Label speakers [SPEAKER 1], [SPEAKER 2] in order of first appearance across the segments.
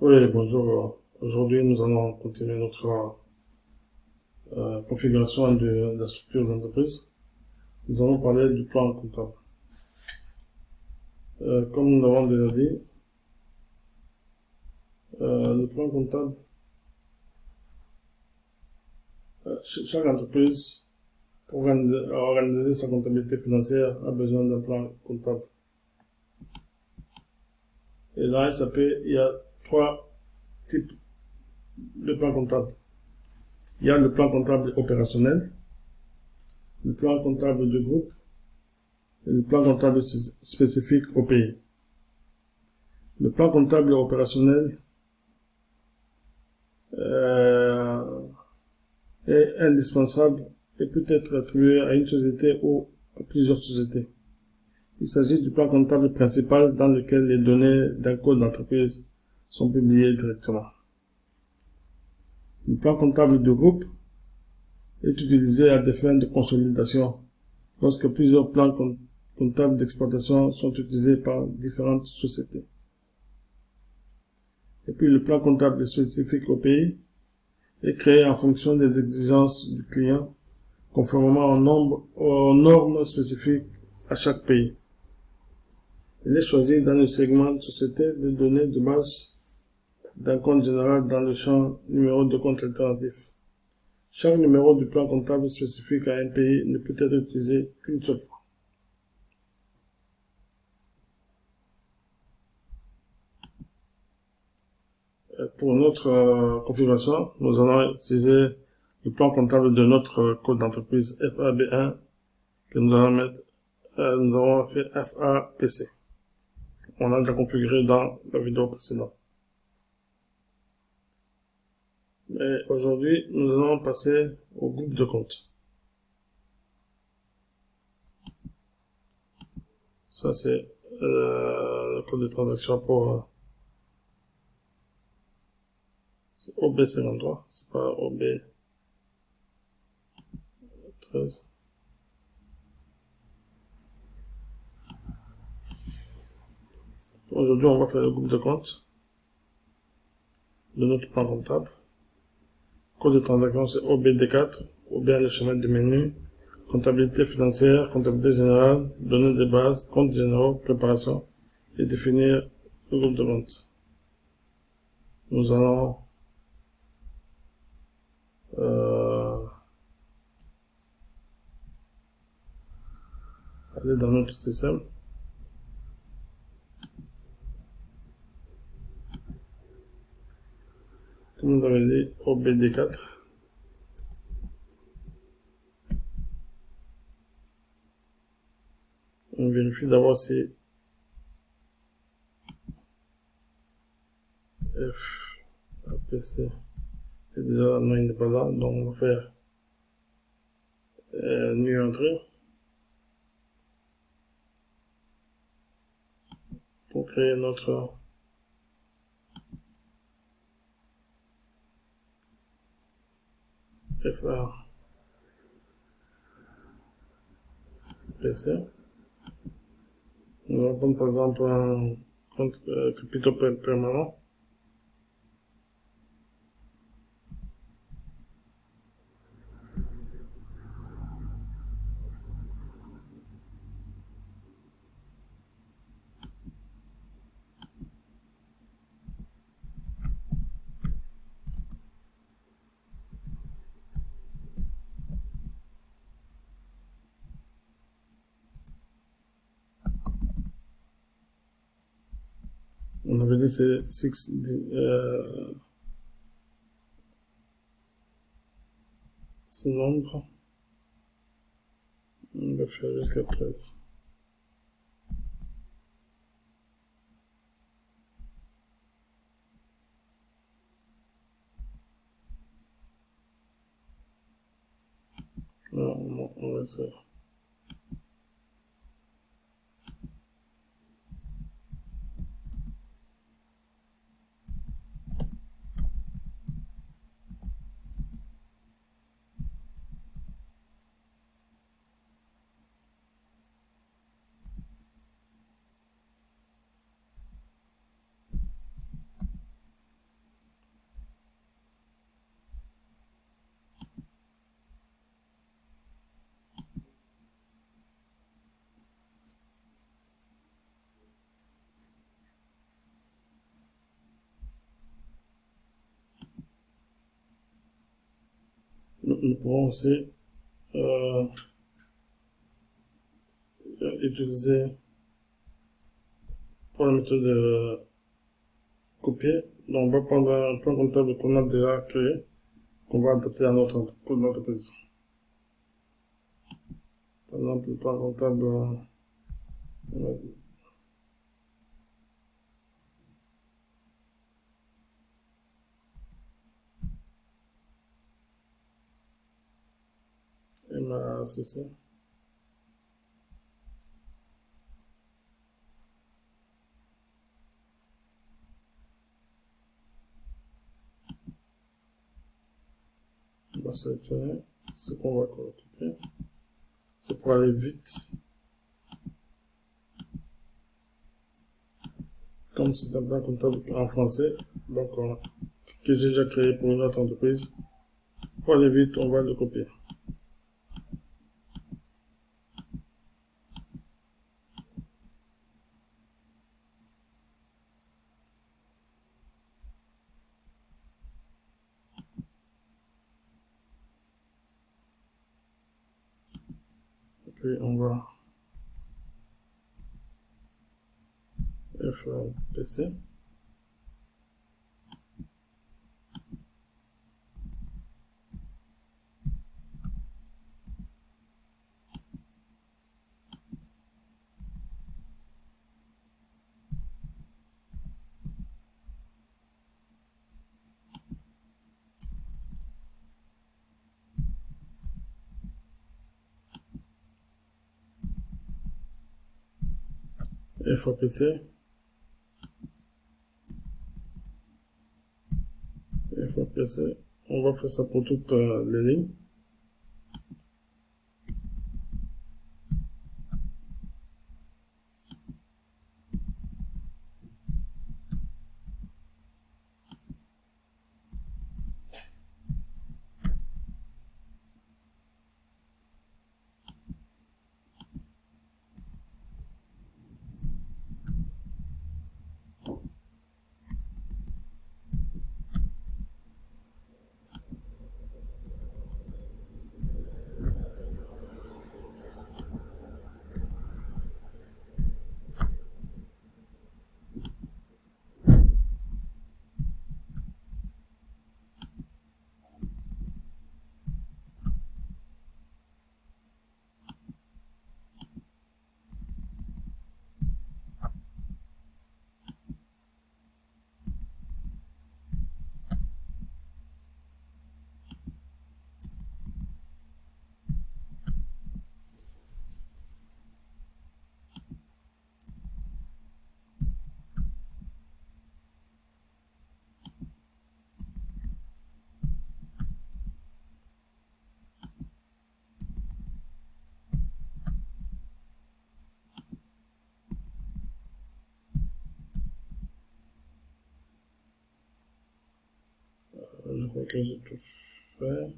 [SPEAKER 1] Oui, bonjour. Aujourd'hui, nous allons continuer notre configuration de la structure d'entreprise. Nous allons parler du plan comptable. Comme nous l'avons déjà dit, le plan comptable, chaque entreprise, pour organiser sa comptabilité financière, a besoin d'un plan comptable. Et dans SAP, il y a trois types de plans comptables. Il y a le plan comptable opérationnel, le plan comptable de groupe et le plan comptable spécifique au pays. Le plan comptable opérationnel est indispensable et peut être attribué à une société ou à plusieurs sociétés. Il s'agit du plan comptable principal dans lequel les données d'un code d'entreprise sont publiées directement. Le plan comptable du groupe est utilisé à des fins de consolidation lorsque plusieurs plans comptables d'exploitation sont utilisés par différentes sociétés. Et puis le plan comptable spécifique au pays est créé en fonction des exigences du client, conformément aux normes spécifiques à chaque pays. Il est choisi dans le segment de société de données de base d'un compte général dans le champ numéro de compte alternatif. Chaque numéro du plan comptable spécifique à un pays ne peut être utilisé qu'une seule fois. Pour notre configuration, nous allons utiliser le plan comptable de notre code d'entreprise FAB1 que nous avons fait FAPC. On a déjà configuré dans la vidéo précédente. Mais aujourd'hui, nous allons passer au groupe de comptes. Ça, c'est le code de transaction pour OB53, c'est pas OB13. Aujourd'hui, on va faire le groupe de comptes de notre plan comptable. Code de transaction, c'est OBD4, ou bien le chemin de menu, comptabilité financière, comptabilité générale, données de base, comptes généraux, préparation, et définir le groupe de comptes. Nous allons aller dans notre système. Comme nous avons dit, OBD4. On vérifie d'abord si FAPC est déjà non indépendant, donc on va faire new entry pour créer notre FAPC. Nous allons prendre par exemple un compte capitaux permanent. On avait dit c'est 6 nombres. On va faire jusqu'à 13. Non, on va essayer. nous pourrons aussi utiliser pour la méthode de copier. Donc, on va prendre un plan comptable qu'on a déjà créé, qu'on va adapter à notre entreprise. Par exemple, le plan comptable, MACC. On va sélectionner ce qu'on va copier. C'est pour aller vite. Comme c'est un plan comptable en français, donc que j'ai déjà créé pour une autre entreprise. Pour aller vite, on va le copier. Et puis on va FPC. FAPC, FAPC, on va faire ça pour toutes les lignes. Je crois que j'ai tout fait.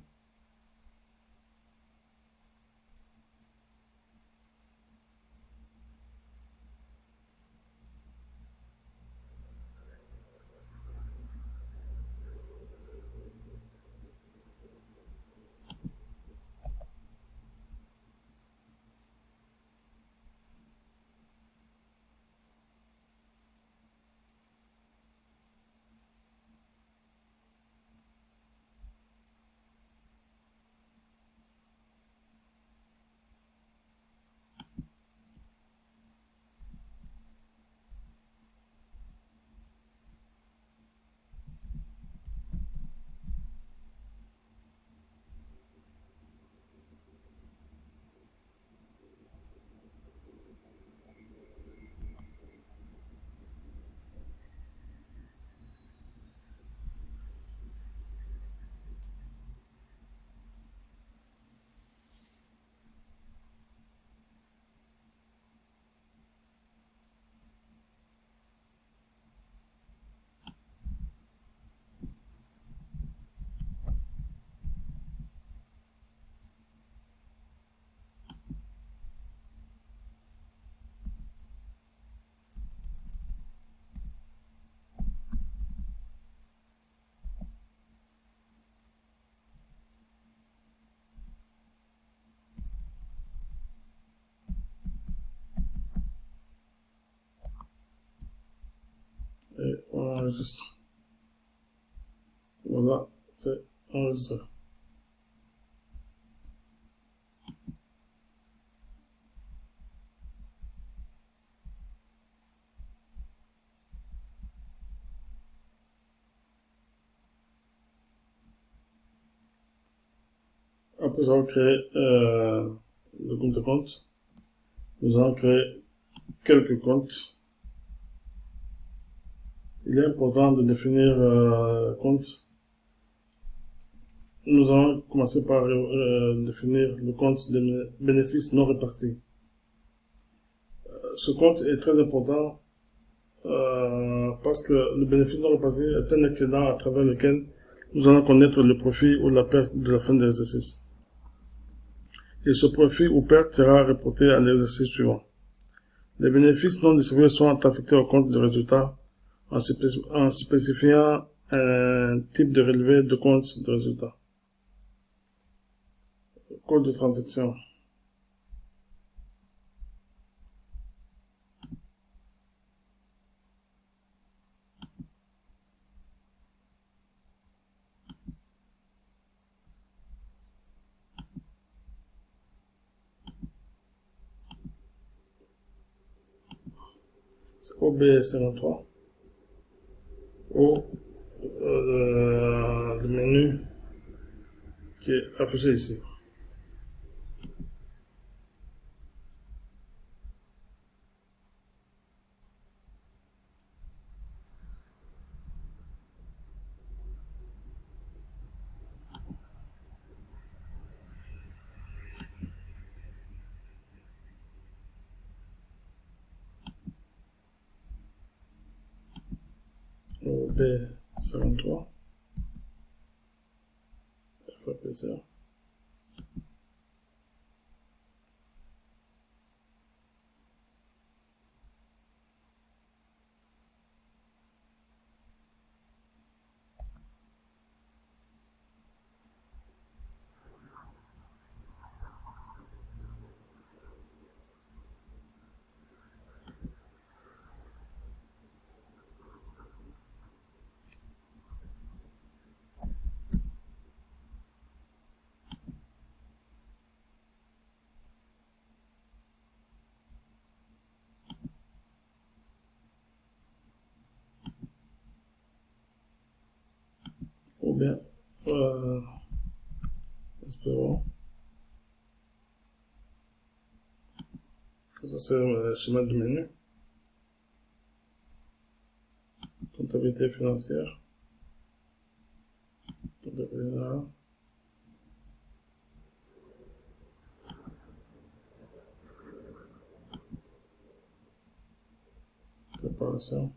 [SPEAKER 1] enregistre. Voilà, c'est enregistré. Après avoir créé le groupe de comptes, nous allons créer quelques comptes. Il est important de définir compte. Nous allons commencer par définir le compte des bénéfices non répartis. Ce compte est très important parce que le bénéfice non réparti est un excédent à travers lequel nous allons connaître le profit ou la perte de la fin de l'exercice. Et ce profit ou perte sera reporté à l'exercice suivant. Les bénéfices non distribués sont affectés au compte de résultat en spécifiant un type de relevé de compte de résultat. Code de transaction. OB53. Le menu qui est affiché ici. OB53. FAPCA. Ou bien, espérons. Ça, c'est le schéma du menu. Comptabilité financière. Préparation.